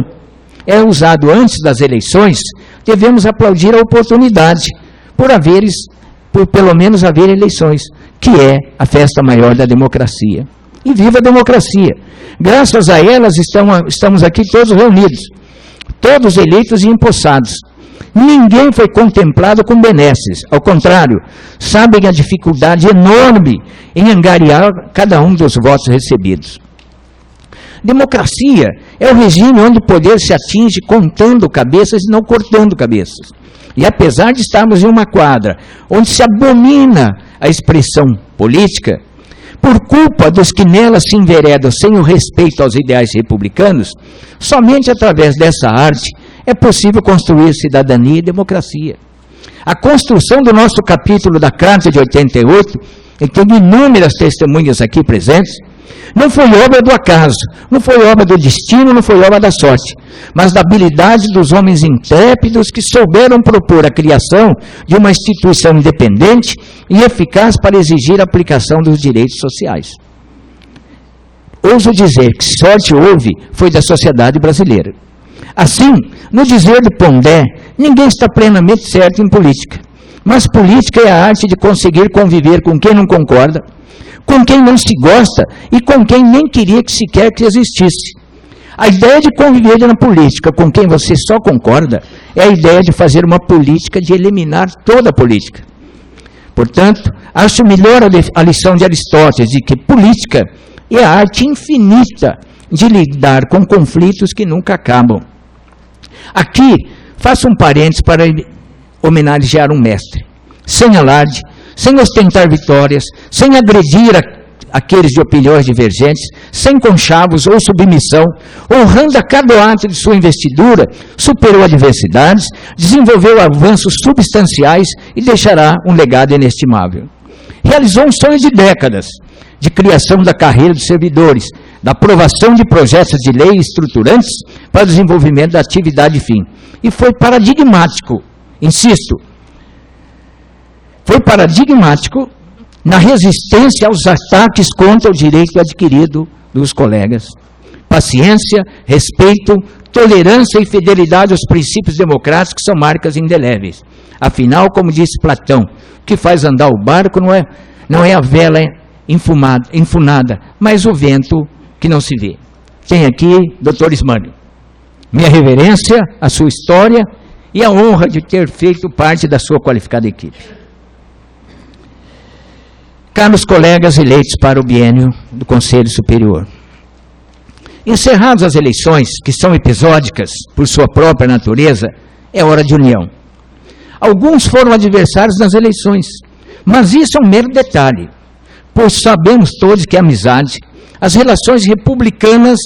é usado antes das eleições, devemos aplaudir a oportunidade por pelo menos haver eleições, que é a festa maior da democracia. E viva a democracia! Graças a elas estamos aqui todos reunidos, todos eleitos e empossados. Ninguém foi contemplado com benesses, ao contrário, sabem a dificuldade enorme em angariar cada um dos votos recebidos. Democracia é o regime onde o poder se atinge contando cabeças e não cortando cabeças. E apesar de estarmos em uma quadra onde se abomina a expressão política, por culpa dos que nela se enveredam sem o respeito aos ideais republicanos, somente através dessa arte é possível construir cidadania e democracia. A construção do nosso capítulo da Carta de 88, e tem inúmeras testemunhas aqui presentes, não foi obra do acaso, não foi obra do destino, não foi obra da sorte, mas da habilidade dos homens intrépidos que souberam propor a criação de uma instituição independente e eficaz para exigir a aplicação dos direitos sociais. Ouso dizer que sorte houve foi da sociedade brasileira. Assim, no dizer de Pondé, ninguém está plenamente certo em política, mas política é a arte de conseguir conviver com quem não concorda, com quem não se gosta e com quem nem queria que sequer que existisse. A ideia de conviver na política com quem você só concorda é a ideia de fazer uma política de eliminar toda a política. Portanto, acho melhor a lição de Aristóteles de que política é a arte infinita de lidar com conflitos que nunca acabam. Aqui, faço um parênteses para homenagear um mestre, sem alarde, sem ostentar vitórias, sem agredir aqueles de opiniões divergentes, sem conchavos ou submissão, honrando a cada ato de sua investidura, superou adversidades, desenvolveu avanços substanciais e deixará um legado inestimável. Realizou um sonho de décadas, de criação da carreira dos servidores, da aprovação de projetos de lei estruturantes para o desenvolvimento da atividade fim. E foi paradigmático, insisto, foi paradigmático na resistência aos ataques contra o direito adquirido dos colegas. Paciência, respeito, tolerância e fidelidade aos princípios democráticos são marcas indeléveis. Afinal, como disse Platão, o que faz andar o barco não é a vela enfunada, mas o vento que não se vê. Tem aqui, doutor Ismânio, minha reverência à sua história e a honra de ter feito parte da sua qualificada equipe. Caros colegas eleitos para o biênio do Conselho Superior, Encerradas as eleições, que são episódicas por sua própria natureza, é hora de união. Alguns foram adversários nas eleições, mas isso é um mero detalhe, pois sabemos todos que a amizade, as relações republicanas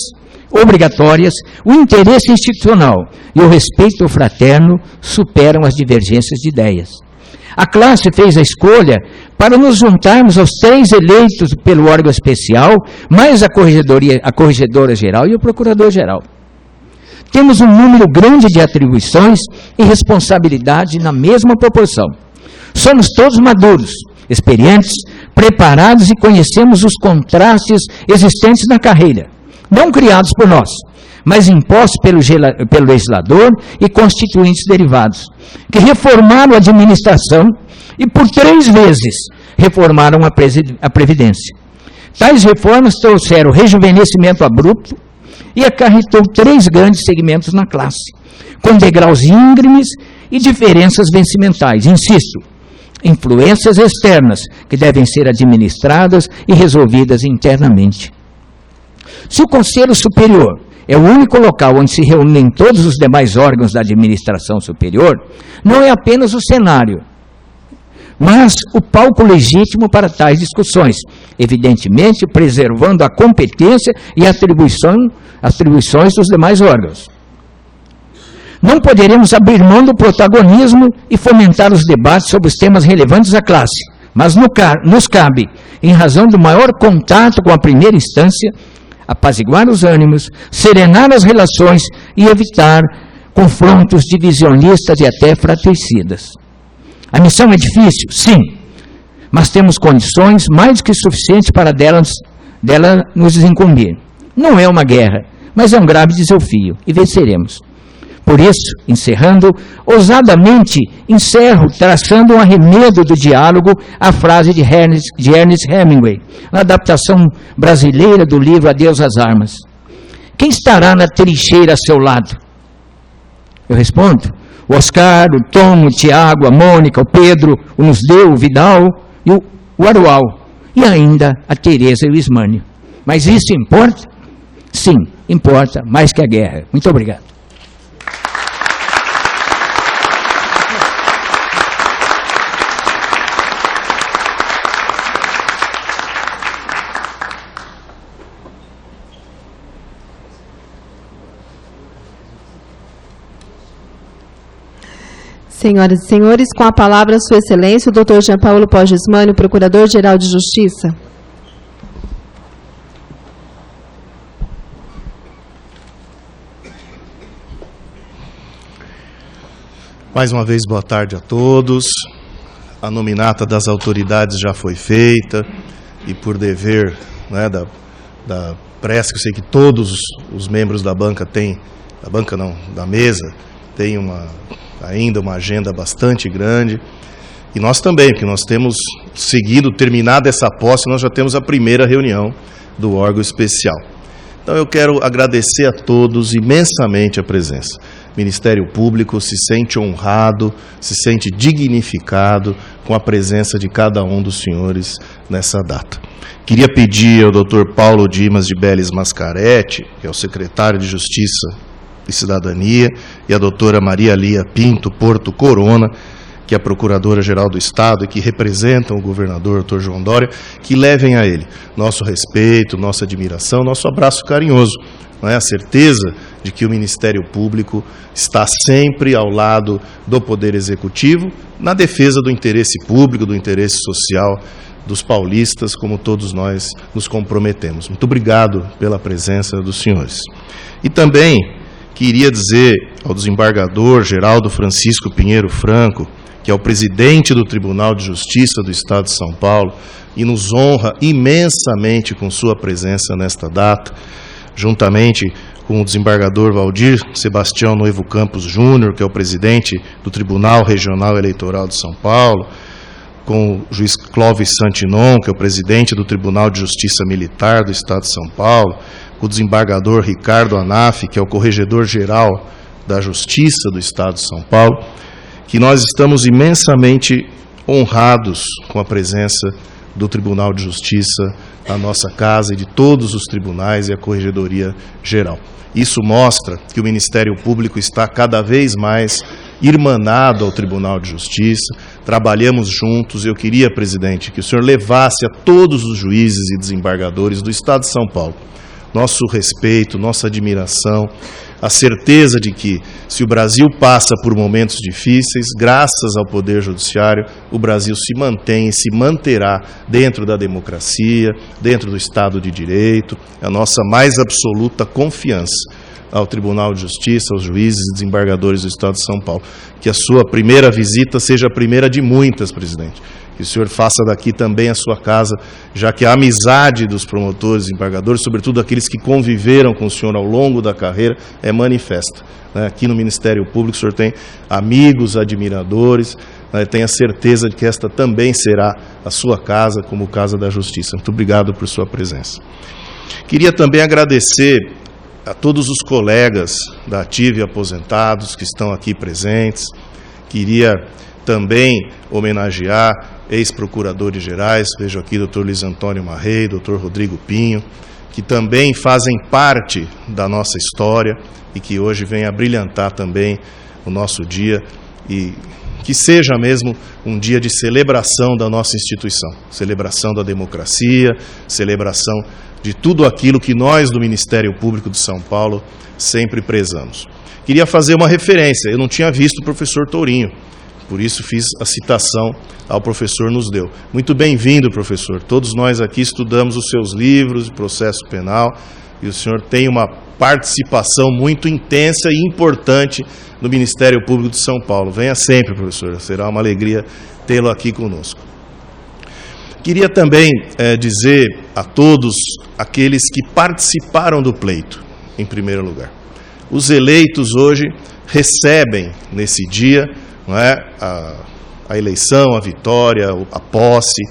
obrigatórias, o interesse institucional e o respeito fraterno superam as divergências de ideias. A classe fez a escolha para nos juntarmos aos 3 eleitos pelo órgão especial, mais a corregedora geral e o procurador-geral. Temos um número grande de atribuições e responsabilidade na mesma proporção. Somos todos maduros, experientes, preparados e conhecemos os contrastes existentes na carreira, não criados por nós, mas impostos pelo legislador e constituintes derivados, que reformaram a administração e por 3 vezes reformaram a Previdência. Tais reformas trouxeram rejuvenescimento abrupto e acarretou 3 grandes segmentos na classe, com degraus íngremes e diferenças vencimentais. Insisto, influências externas que devem ser administradas e resolvidas internamente. Se o Conselho Superior é o único local onde se reúnem todos os demais órgãos da administração superior, não é apenas o cenário, mas o palco legítimo para tais discussões, evidentemente preservando a competência e atribuições dos demais órgãos. Não poderemos abrir mão do protagonismo e fomentar os debates sobre os temas relevantes à classe, mas nos cabe, em razão do maior contato com a primeira instância, apaziguar os ânimos, serenar as relações e evitar confrontos divisionistas e até fratricidas. A missão é difícil, sim, mas temos condições mais do que suficientes para dela nos incumbir. Não é uma guerra, mas é um grave desafio e venceremos. Por isso, encerrando, ousadamente encerro traçando um arremedo do diálogo à frase de Ernest Hemingway, na adaptação brasileira do livro Adeus às Armas. Quem estará na trincheira a seu lado? Eu respondo, o Oscar, o Tom, o Tiago, a Mônica, o Pedro, o Nusdeu, o Vidal e o Arual, e ainda a Tereza e o Ismânio. Mas isso importa? Sim, importa mais que a guerra. Muito obrigado. Senhoras e senhores, com a palavra Sua Excelência, o Dr. Jean Paulo Pós Gismânio, Procurador-Geral de Justiça. Mais uma vez, boa tarde a todos. A nominata das autoridades já foi feita e por dever, né, da prece, que eu sei que todos os membros da banca têm, da mesa, têm ainda uma agenda bastante grande, e nós também, porque nós temos seguido, terminada essa posse, nós já temos a primeira reunião do órgão especial. Então eu quero agradecer a todos imensamente a presença. O Ministério Público se sente honrado, se sente dignificado com a presença de cada um dos senhores nessa data. Queria pedir ao Dr. Paulo Dimas de Beles Mascaretti, que é o secretário de Justiça e Cidadania, e a doutora Maria Lia Pinto Porto Corona, que é a Procuradora-Geral do Estado e que representam o governador, Dr. João Dória, que levem a ele nosso respeito, nossa admiração, nosso abraço carinhoso. Não é? A certeza de que o Ministério Público está sempre ao lado do Poder Executivo, na defesa do interesse público, do interesse social dos paulistas, como todos nós nos comprometemos. Muito obrigado pela presença dos senhores. E também queria dizer ao desembargador Geraldo Francisco Pinheiro Franco, que é o presidente do Tribunal de Justiça do Estado de São Paulo, e nos honra imensamente com sua presença nesta data, juntamente com o desembargador Valdir Sebastião Noivo Campos Júnior, que é o presidente do Tribunal Regional Eleitoral de São Paulo, com o juiz Clóvis Santinon, que é o presidente do Tribunal de Justiça Militar do Estado de São Paulo, com o desembargador Ricardo Anaf, que é o corregedor-geral da Justiça do Estado de São Paulo, que nós estamos imensamente honrados com a presença do Tribunal de Justiça, a nossa casa e de todos os tribunais e a Corregedoria Geral. Isso mostra que o Ministério Público está cada vez mais irmanado ao Tribunal de Justiça, trabalhamos juntos. Eu queria, presidente, que o senhor levasse a todos os juízes e desembargadores do Estado de São Paulo nosso respeito, nossa admiração, a certeza de que, se o Brasil passa por momentos difíceis, graças ao Poder Judiciário, o Brasil se mantém e se manterá dentro da democracia, dentro do Estado de Direito. A nossa mais absoluta confiança ao Tribunal de Justiça, aos juízes e desembargadores do Estado de São Paulo. Que a sua primeira visita seja a primeira de muitas, presidente. Que o senhor faça daqui também a sua casa, já que a amizade dos promotores e desembargadores, sobretudo aqueles que conviveram com o senhor ao longo da carreira, é manifesta. Aqui no Ministério Público o senhor tem amigos, admiradores, tenha certeza de que esta também será a sua casa, como Casa da Justiça. Muito obrigado por sua presença. Queria também agradecer a todos os colegas da Ativa e aposentados que estão aqui presentes. Queria também homenagear ex-procuradores gerais, vejo aqui o Dr. Luiz Antônio Marrei, Dr. Rodrigo Pinho, que também fazem parte da nossa história e que hoje vêm a brilhantar também o nosso dia, e que seja mesmo um dia de celebração da nossa instituição, celebração da democracia, celebração de tudo aquilo que nós do Ministério Público de São Paulo sempre prezamos. Queria fazer uma referência, eu não tinha visto o professor Tourinho, por isso fiz a citação ao professor nos deu. Muito bem-vindo, professor. Todos nós aqui estudamos os seus livros de processo penal e o senhor tem uma participação muito intensa e importante no Ministério Público de São Paulo. Venha sempre, professor, será uma alegria tê-lo aqui conosco. Queria também dizer a todos aqueles que participaram do pleito, em primeiro lugar. Os eleitos hoje recebem nesse dia, não é, a eleição, a vitória, a posse,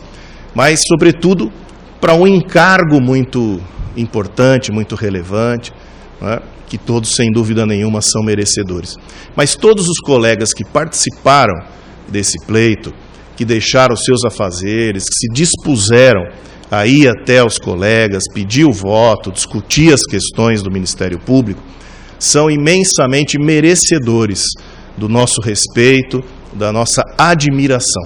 mas, sobretudo, para um encargo muito importante, muito relevante, não é, que todos, sem dúvida nenhuma, são merecedores. Mas todos os colegas que participaram desse pleito, que deixaram os seus afazeres, que se dispuseram a ir até os colegas, pedir o voto, discutir as questões do Ministério Público, são imensamente merecedores do nosso respeito, da nossa admiração.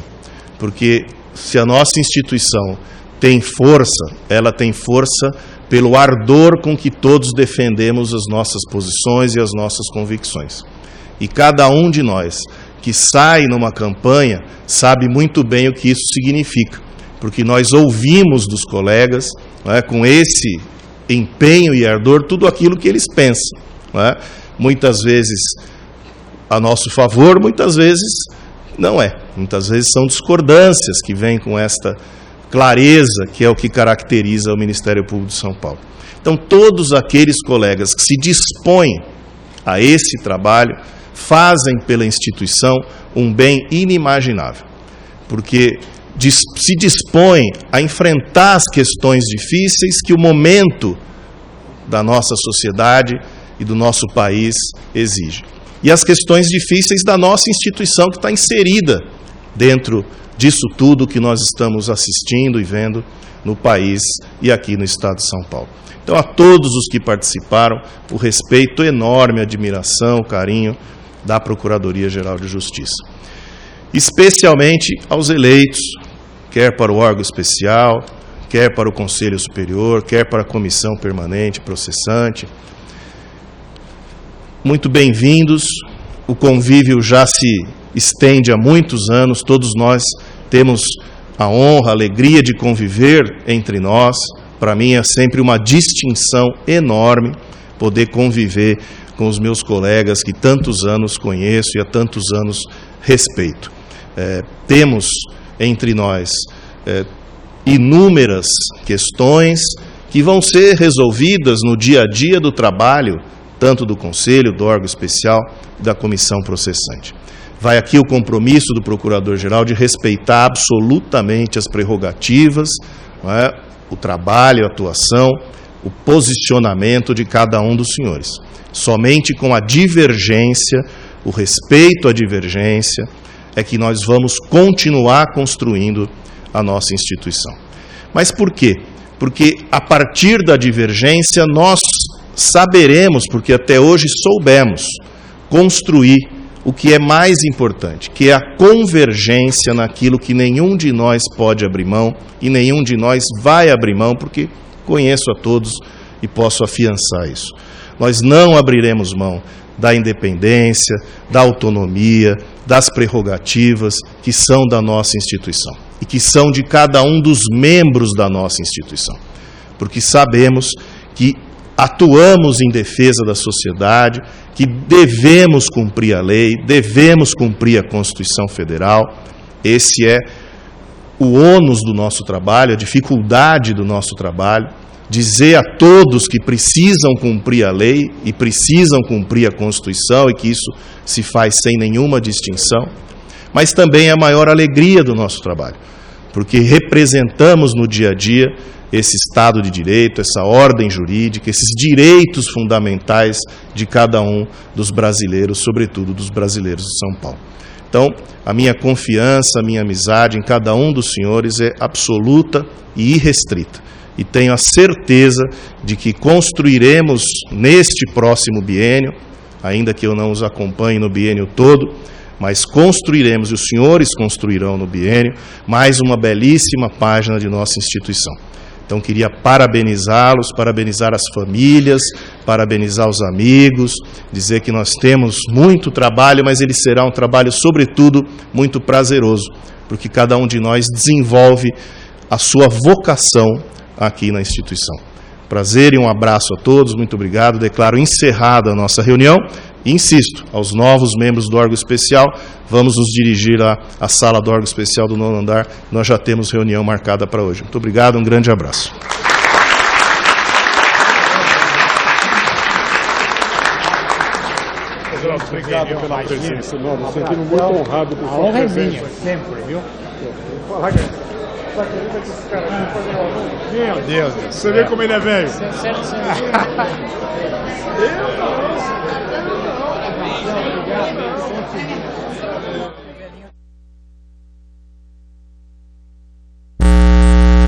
Porque se a nossa instituição tem força, ela tem força pelo ardor com que todos defendemos as nossas posições e as nossas convicções. E cada um de nós que sai numa campanha sabe muito bem o que isso significa, porque nós ouvimos dos colegas, não é, com esse empenho e ardor, tudo aquilo que eles pensam, não é? Muitas vezes a nosso favor, muitas vezes não é. Muitas vezes são discordâncias que vêm com esta clareza que é o que caracteriza o Ministério Público de São Paulo. Então, todos aqueles colegas que se dispõem a esse trabalho fazem pela instituição um bem inimaginável, porque se dispõem a enfrentar as questões difíceis que o momento da nossa sociedade e do nosso país exige. E as questões difíceis da nossa instituição, que está inserida dentro disso tudo que nós estamos assistindo e vendo no país e aqui no Estado de São Paulo. Então, a todos os que participaram, o respeito enorme, a admiração, o carinho da Procuradoria-Geral de Justiça. Especialmente aos eleitos, quer para o órgão especial, quer para o Conselho Superior, quer para a Comissão Permanente Processante. Muito bem-vindos, o convívio já se estende há muitos anos, todos nós temos a honra, a alegria de conviver entre nós. Para mim é sempre uma distinção enorme poder conviver com os meus colegas que tantos anos conheço e há tantos anos respeito. Temos entre nós inúmeras questões que vão ser resolvidas no dia a dia do trabalho, tanto do Conselho, do órgão especial e da comissão processante. Vai aqui o compromisso do Procurador-Geral de respeitar absolutamente as prerrogativas, não é, o trabalho, a atuação, o posicionamento de cada um dos senhores. Somente com a divergência, o respeito à divergência, é que nós vamos continuar construindo a nossa instituição. Mas por quê? Porque a partir da divergência nós saberemos, porque até hoje soubemos, construir o que é mais importante, que é a convergência naquilo que nenhum de nós pode abrir mão e nenhum de nós vai abrir mão, porque conheço a todos e posso afiançar isso. Nós não abriremos mão da independência, da autonomia, das prerrogativas que são da nossa instituição e que são de cada um dos membros da nossa instituição, porque sabemos que atuamos em defesa da sociedade, que devemos cumprir a lei, devemos cumprir a Constituição Federal. Esse é o ônus do nosso trabalho, a dificuldade do nosso trabalho, dizer a todos que precisam cumprir a lei e precisam cumprir a Constituição e que isso se faz sem nenhuma distinção, mas também é a maior alegria do nosso trabalho, porque representamos no dia a dia esse Estado de Direito, essa ordem jurídica, esses direitos fundamentais de cada um dos brasileiros, sobretudo dos brasileiros de São Paulo. Então, a minha confiança, a minha amizade em cada um dos senhores é absoluta e irrestrita. E tenho a certeza de que construiremos neste próximo biênio, ainda que eu não os acompanhe no biênio todo, mas construiremos, e os senhores construirão no biênio, mais uma belíssima página de nossa instituição. Então, queria parabenizá-los, parabenizar as famílias, parabenizar os amigos, dizer que nós temos muito trabalho, mas ele será um trabalho, sobretudo, muito prazeroso, porque cada um de nós desenvolve a sua vocação aqui na instituição. Prazer e um abraço a todos, muito obrigado. Declaro encerrada a nossa reunião e insisto, aos novos membros do órgão especial, vamos nos dirigir à sala do órgão especial do 9º andar, nós já temos reunião marcada para hoje. Muito obrigado, um grande abraço. Obrigado pela presença, Nova. Sentindo muito honrado por sua presença. Sempre, viu? Meu Deus, você vê como ele é velho.